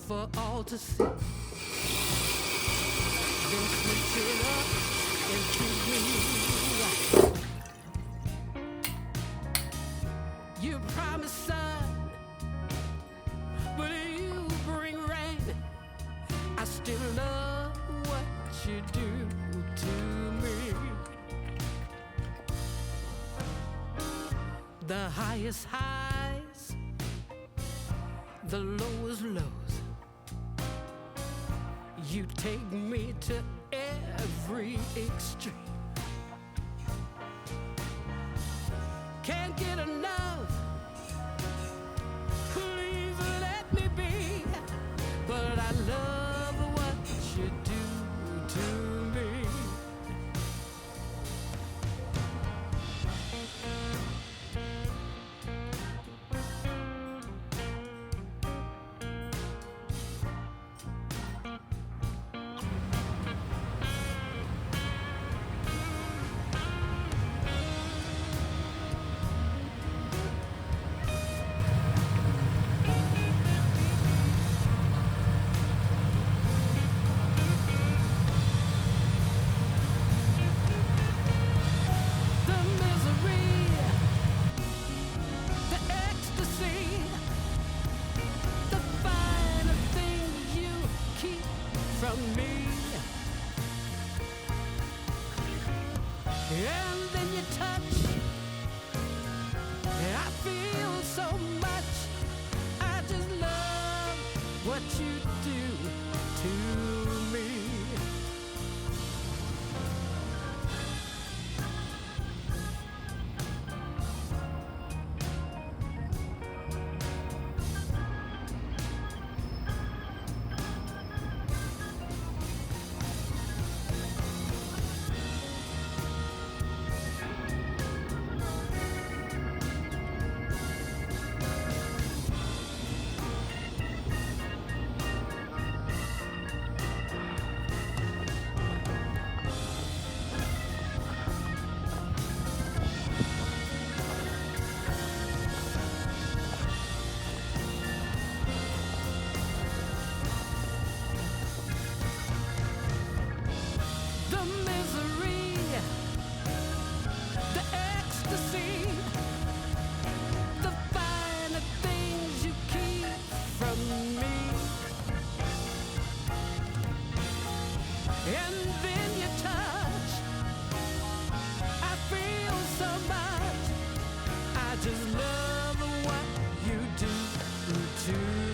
for all to see. Then switch it up into me. You promised sun, but you bring rain. I still love what you do to me. The highest highs, the lowest lows. You take me to every extreme. Can't get enough. Please let me be. But I love what you do to me. And then you touch, and I feel so much. I just love what you do to me. And then you touch, I feel so much. I just love what you do to me.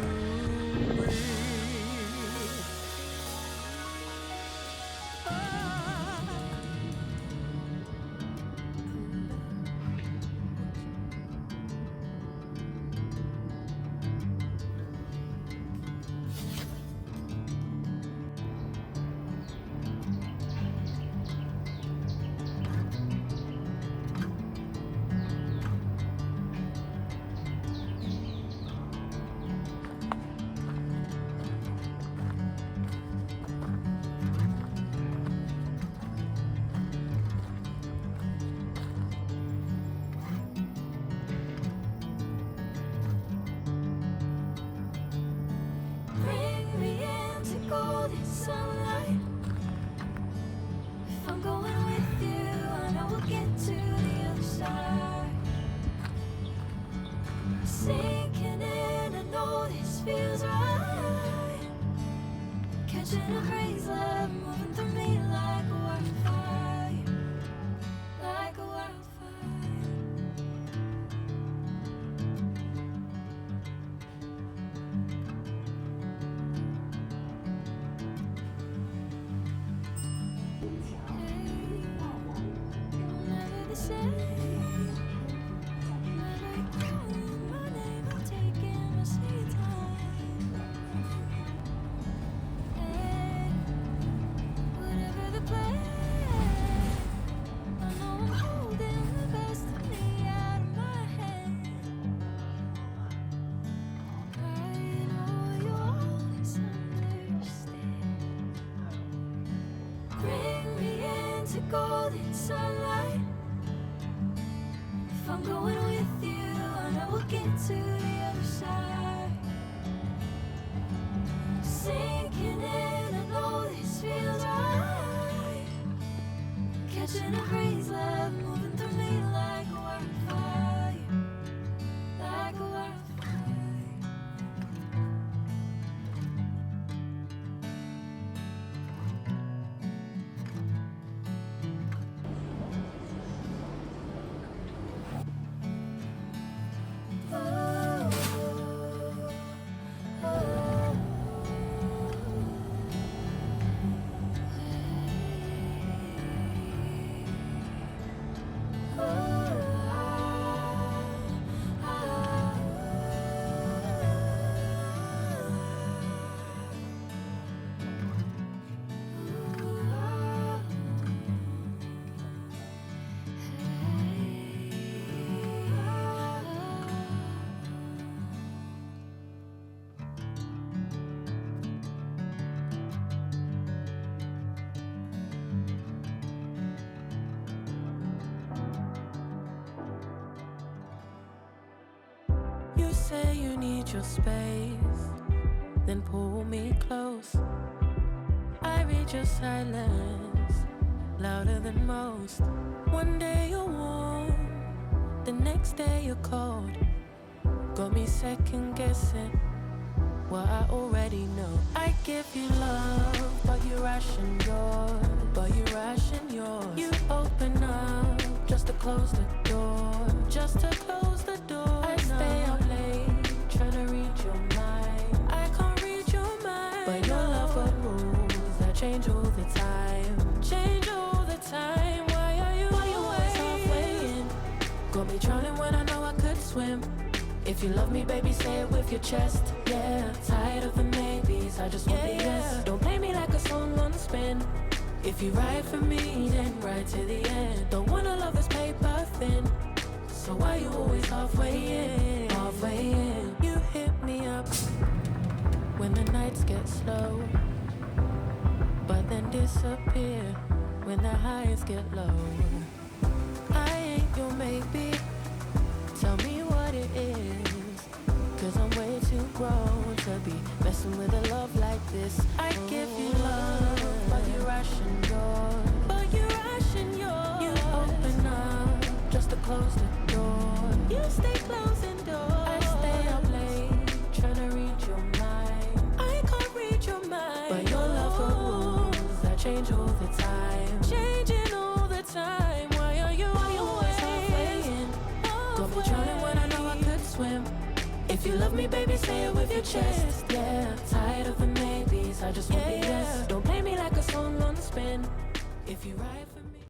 Sinking in, I know this feels right. Catching a breeze, love moving through me like a wildfire, like a wildfire. Never the same. Golden sunlight. If I'm going with you, I know we'll get to the other side. sinking in, I know this feels right. Catching a breeze, love moving through me like a wildfire, like a wildfire. You say you need your space, then pull me close. I read your silence, louder than most. One day you're warm, the next day you're cold. Got me second guessing what I already know. I give you love, but you ration yours. But you ration yours. You open up just to close the door. Just to close the door. I stay up late, trying to read your mind. I can't read your mind. But your love got rules that change all the time. Change all the time. Why are you always halfway in? Got me drowning when I know I could swim. If you love me, baby, say it with your chest. Yeah, tired of the maybes, I just want the yes. Don't play me like a song on spin. If you ride for me, then ride to the end. Don't wanna love this paper thin. So why you always halfway in? Halfway in. You hit me up when the nights get slow, but then disappear when the highs get low. I ain't your maybe. Tell me what it is, 'cause I'm way too grown to be messing with a love like this. I give you love, but you ration yours. But you ration yours. You open up just to close the door. You stay closing doors. I stay up late, trying to read your mind. I can't read your mind. But your love got rules that change all the time. Changing all the time. Why are you always halfway in? Got me drowning when I know I could swim. If you love me, baby, say it with your chest. Yeah, tired of the maybes, I just want